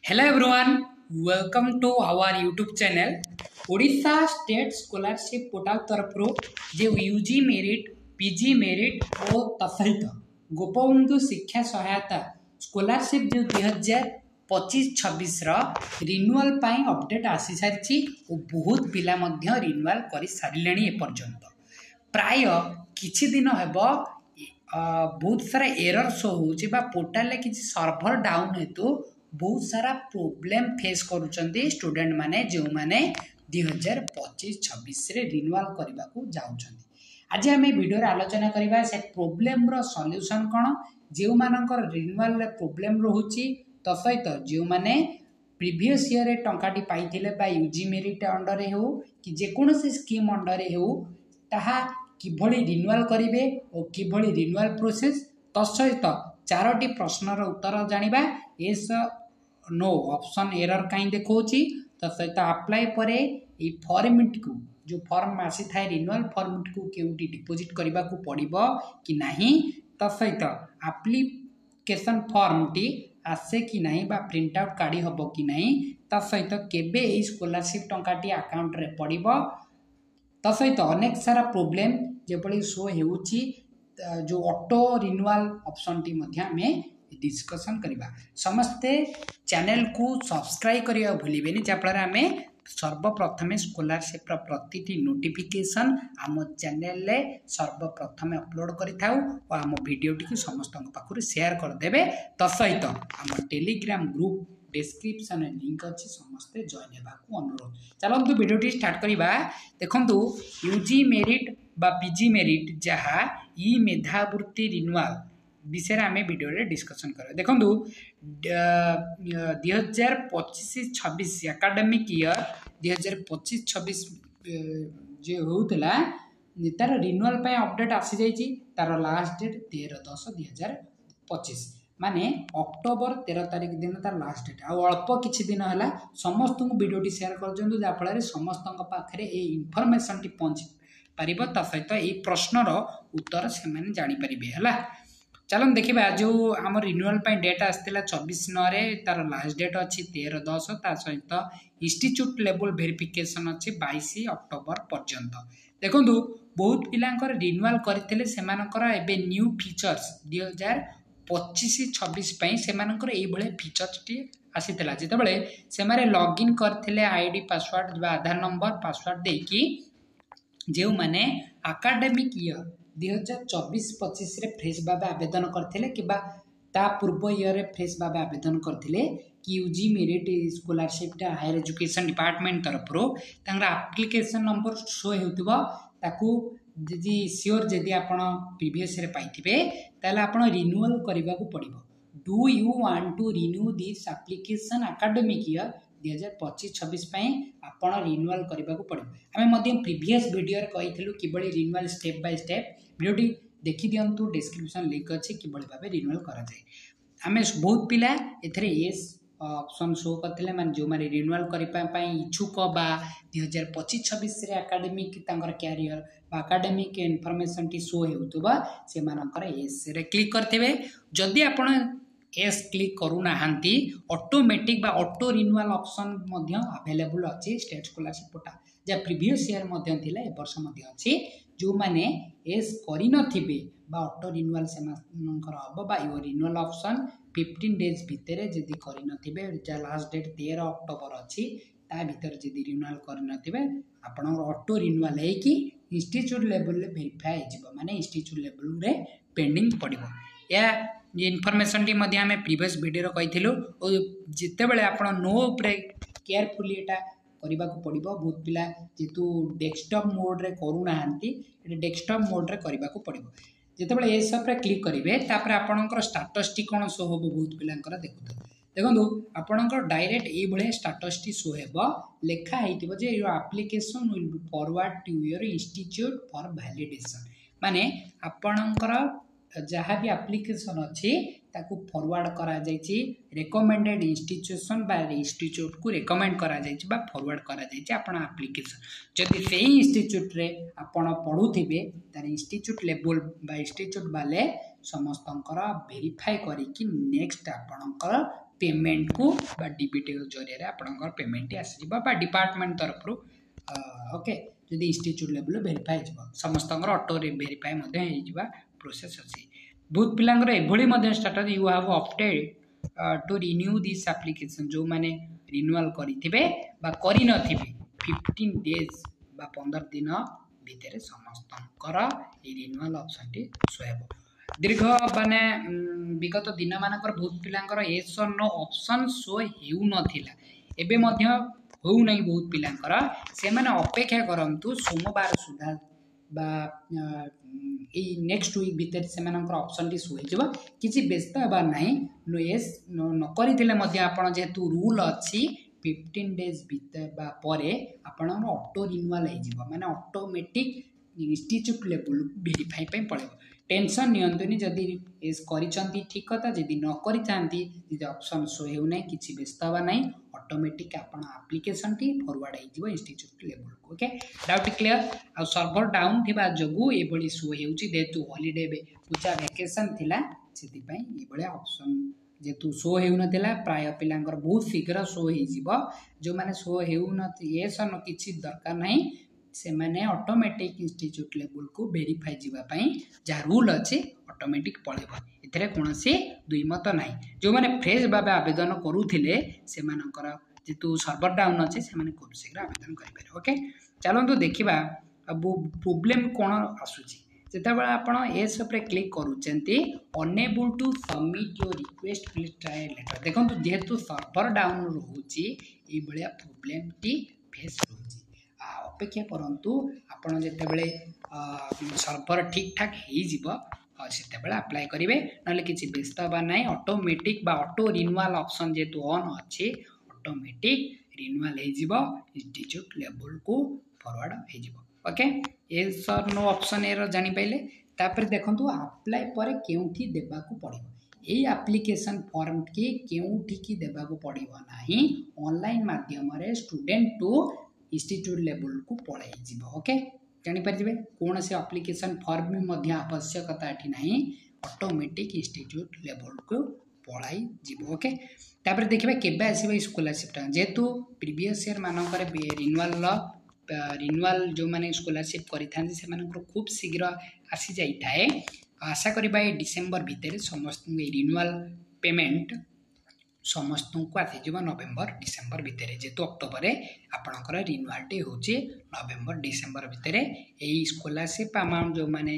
Hello everyone, welcome to our YouTube channel. Odisha state scholarship portal तरफ जो UG merit PG merit और तसहित गोपबंधु शिक्षा सहायता स्कॉलरशिप जो 2025-26 रिन्यूअल अपडेट आसी सारी और बहुत पिला रिन्यूअल कर सारे एपर्यंत प्राय किछि दिन हेब बहुत सारा एरर शो होची बा पोर्टल किसी सर्भर डाउन हेतु बहुत सारा प्रोब्लेम फेस करुचंदी स्टूडेंट माने जो माने 2025-26 रे रिन्यूअल करबा को जाउचंदी। आज आम वीडियो आलोचना करबा से प्रोब्लेम रो सॉल्यूशन कोन जो मानकर रिन्यूअल रे प्रोब्लेम रोहुची तो सहित जो माने प्रीवियस ईयर रे टंकाटी पाइथिले बा यूजी मेरिट अंडर रे हो कि जे कोनोसी स्कीम अंडर रे हो ताहा किभली रिन्यूअल करिवे और किभली रिन्यूअल प्रोसेस तो सहित चारोटी प्रश्नर उत्तर जानिबा एस नो ऑप्शन एरर कहीं देखौची तो सहित अप्लाई परे ए फॉर्मेट को जो फॉर्म आसी थाए रिन्यूअल फॉर्मेट को केउटी डिपॉजिट करबा को पड़िबो कि नहीं तो सहित एप्लिकेशन फॉर्म टी आसे कि नहीं बा प्रिंट आउट काढी हबो कि नहीं तो सहित केबे ए स्कॉलरशिप टंकाटी अकाउंट रे पड़िबो तो सहित अनेक सारा प्रोब्लेम जेपली शो हेउची जो ऑटो रिन्यूअल ऑप्शन टी मध्य में डिस्कशन करबा समस्ते चैनल को सब्सक्राइब करिया भूलिबेनी जाफल आम सर्वप्रथमे स्कॉलरशिप प्रतिटी नोटिफिकेशन आम चैनल रे सर्वप्रथमे अपलोड करिथाउ और आम वीडियो टी समस्त पाखु शेयर करदेबे तो सहित आम टेलीग्राम ग्रुप डिस्क्रिप्शन लिंक अच्छी समस्ते जॉइन हेबा को अनुरोध। चलतु वीडियो टी स्टार्ट करबा। देखंतु यूजी मेरिट बा पीजी मेरिट जहा ई मेधावृत्ति रिन्यूअल विषय आम वीडियो रे डिस्कशन कर। देखो 2025-26 एकेडमिक ईयर 2025-26 जो होता तार रिन्यूअल अपडेट आसी जाइए तार लास्ट डेट 13/10/2025 माने अक्टोबर 13 तारिख दिन तार लास्ट डेट आ अल्प किछि दिन है समस्त वीडियो शेयर कर जहाँफल समस्त पाखे ये इनफर्मेशन टी पहुँच पार ता सहित ये प्रश्नर उत्तर से जापर है। चलो देखा जो आम रिन्यूअल डेट आसाला 24/9 तार लास्ट डेट अच्छी 13/10 ता सहित इंस्टीट्यूट लेवल वेरिफिकेशन अच्छी 22 अक्टोबर पर्यंत। देखो बहुत पिलांकर रिन्यूअल करते से न्यू फीचर्स 2025-26 से फीचर्स टी आसीला जितेबाला से लॉगिन करते आईडी पासवर्ड आधार नंबर पासवर्ड देकी जो माने एकेडमिक ईयर 2024-25 रे फ्रेश भाव आवेदन करथिले किबा ता पूर्व ईयर रे फ्रेश भाव आवेदन करथिले कि यूजी मेरिट स्कॉलरशिप टा हायर एजुकेशन डिपार्टमेंट तरफ रो तांगर एप्लिकेशन नंबर शो हेउतबो ताकू जदी श्योर जदी आपण प्रीवियस रे पाइथिबे ताले आपण रिन्यूअल करबा को पड़िबो। Do you want to renew this application academic year 2025-26 आपण रिन्यूअल करबा को पड़िबो। आमे मध्य प्रीवियस वीडियो रे कहिथिलु किबळी रिन्यूअल स्टेप बाय स्टेप वीडियोटी देखि दियंतु डिस्क्रिप्शन लिंक अछि किबळी भाबे रिन्यूअल करा जाय। आमे बहुत पिला एथरे एस ऑप्शन शो करथिले माने जो माने रिन्यूअल करिपा पई इच्छुक बा 2025-26 रे एकेडमिक तांगर कैरियर बा एकेडमिक इन्फॉर्मेशन टी शो हेउतबा से मानकर एस रे क्लिक करथिबे। जदि आपण एस क्लिक करूना ऑटोमेटिक बा ऑटो रिन्यूअल ऑप्शन मध्य अवेलेबल अच्छी स्टेट स्कॉलरशिप पोर्टल जहाँ प्रीवियस ईयर मध्य थिला ए वर्ष मध्य अच्छी जो माने एस करि नथिबे बा ऑटो रिन्यूअल से मानकर हबो बा यो रिन्यूअल ऑप्शन 15 डेज भितरे जदी करि नथिबे जा लास्ट डेट 13 अक्टोबर अच्छी ता भीतर जदी रिन्यूअल करि नथिबे आपण ऑटो रिन्यूअल है कि इंस्टीट्यूट लेवल रे वेरीफाई हिजबो माने इंस्टीट्यूट लेवल रे पेंडिंग पड़िबो। या इनफॉरमेशन टी मध्य आमे प्रीवियस वीडियो कहिथिलु और जिते बेले आपण नो उपरे केयरफुली एटा करबा को पड़िबो। बहुत पिला जेतु डेस्कटॉप मोड रे करू नाहंती एटा डेस्कटॉप मोड रे करबा को पड़िबो। जेते बेले ए सब रे क्लिक करिवे तापर आपणकर स्टेटस टी कोन शो होबो बहुत पिलांकर देखुतो। देखंतु आपणकर डायरेक्ट ए बळे स्टेटस टी शो हेबो लेखा हेतिबो जे your application will be forward to your institute for validation माने आपणकर जहाँ भी एप्लिकेशन अच्छी ताकू फॉरवर्ड करा जायछि रिकमेंडेड इंस्टीट्यूशन बा इंस्टीट्यूट को रिकमेंड करा जायछि बा फॉरवर्ड करा जायछि आपण एप्लिकेशन जदि सेही इंस्टीट्यूट रे आपण पढुथिबे तार इंस्टीट्यूट लेवल बा इंस्टीट्यूट वाले समस्तंकर वेरीफाई करी कि नेक्स्ट आपणकर पेमेंट को बा डीबीटी जरिए आपंकर पेमेंट आसीज डिपार्टमेंट तरफ ओके जदि इंस्टीट्यूट लेवल वेरीफाई समस्त ऑटो वेरीफाई प्रोसेस अच्छी बहुत पिलांकर एभली strategy you have opted to renew this application जो मैंने रिन्यूअल करेंगे 15 डेज बा 15 दिन भितर समस्त रिन्यूअल ऑप्शन टी शो हेबो दीर्घ माने विगत दिन मानकर बहुत पिलांकर येस और नो ऑप्शन शो हेउ नथिला एबे मध्य हो नहीं बहुत पिलांकर से माने अपेक्षा करंतु सोमवार सुधा बा नेक्स्ट वीक भितर से मानकर ऑप्शन टी शो हेजबा किछि व्यस्त बा नहीं नो येस न करिथिले मध्य आपण जेतु रूल अछि 15 डेज भितर बा परे आपण ऑटो रिन्यूअल हेजिबा माने ऑटोमेटिक इंस्टीट्यूट लेवल वेरीफाई पे पड़ेबो टेंशन नियंतुनी जदि एस करिसंती ठीक कथा जदि न करिथांती जदि ऑप्शन शो हेउ नै किछि व्यस्त बा नै ऑटोमेटिक आपण एप्लिकेशन टी फॉरवर्ड हेजिबो इंस्टीट्यूट लेवल को ओके डाउट क्लियर आ सर्वर डाउन थिबा जगु एबळी शो हेउची जेतु हॉलिडे पूजा वैकेशन थिला सेति पई एबळी ऑप्शन जेतु शो हेउ नथिला प्राय पिलांकर बहुत शीघ्र शो हेजिबो जो माने शो हेउ न येस न किछि दरकार नै से माने ऑटोमेटिक इंस्टीट्यूट लेवल को वेरीफाई जीवा पई जा रूल अछि ऑटोमेटिक पळेबो एथरे कोनोसी दुई मत नाही जो माने फ्रेश भाबे आवेदन करूथिले से मानकर जेतु सर्वर डाउन अछि से माने खूब शीघ्र आवेदन करि पारे ओके चलंतु देखिबा अब प्रॉब्लम कोन आसुची जेतेबेला आपण एस ऊपर क्लिक करूचंती unable to submit your request please try later देखंतु जेतु सर्वर डाउन रहूची ए बलिया प्रॉब्लम टी फेस रहूची अपेक्षा परंतु आपण जेतेबेले सर्वर ठीक ठाक हेई जिवो सेतेबेले अप्लाई करिवे नले किछि व्यस्त बा नै ऑटोमेटिक बा ऑटो रिन्यूअल ऑप्शन जेतु ऑन अछि ऑटोमेटिक रिन्यूअल हेई जिवो इंस्टीट्यूट लेवल को फॉरवर्ड हेई जिवो ओके एस और नो ऑप्शन एरो जानि पाइले तापर देखंतु अप्लाई पर केउठी देबा को पड़िबो एई एप्लिकेशन फॉर्म के केउठी की देबा को पड़िबो नाही ऑनलाइन माध्यम रे स्टूडेंट टू इंस्टीट्यूट लेवल को पळाई जिवो ओके जानि परिबे कोन से एप्लिकेशन फॉर्म में मध्य आवश्यकता एठी नाही ऑटोमेटिक इंस्टीट्यूट लेवल को पळाई जिवो ओके तापर देखिबा केबे आसीबा स्कॉलरशिप जेतु प्रीवियस ईयर मानकर रिन्यूअल जो माने स्कॉलरशिप करिथांती से मानकर खूब शीघ्र आसी जाई थाए आशा करिबा डिसेंबर भितर समस्त रिन्यूअल पेमेंट समस्त को आसीज नवेम्बर डिसेम्बर भितर जेतु अक्टोबर आपणकर रिन्यूअल टी होची नवेम्बर डिसेम्बर भितर यही स्कॉलरशिप अमाउंट जो माने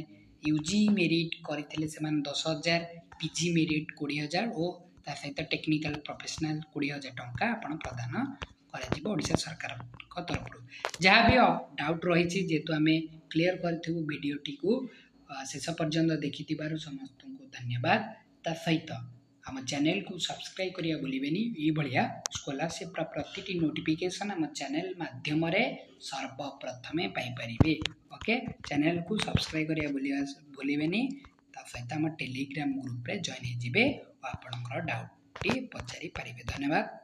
यूजी मेरिट करथिले से माने 10,000 पीजी मेरिट 20,000 और ता सहित टेक्निकल प्रोफेशनल 20,000 टंका आपण प्रदान कराजिबो ओडिशा सरकार को तरफ जहाँ भी डाउट रही जेतु आमे क्लियर करथिबो वीडियो टी को शेष पर्यंत देखिथिबारु समस्त को धन्यवाद ता सहित आम चैनल को सब्सक्राइब करिया बोलिबेनी ई भलिया स्कॉलरशिप प्रतिटी नोटिफिकेशन आम चैनल माध्यम रे सर्वप्रथमे पाई परिबे ओके चैनल को सब्सक्राइब करिया बोलिबेनी ता सहित आम टेलीग्राम ग्रुप रे जॉइन हे जिवे आपनकर डाउट टी पचारि परिबे धन्यवाद।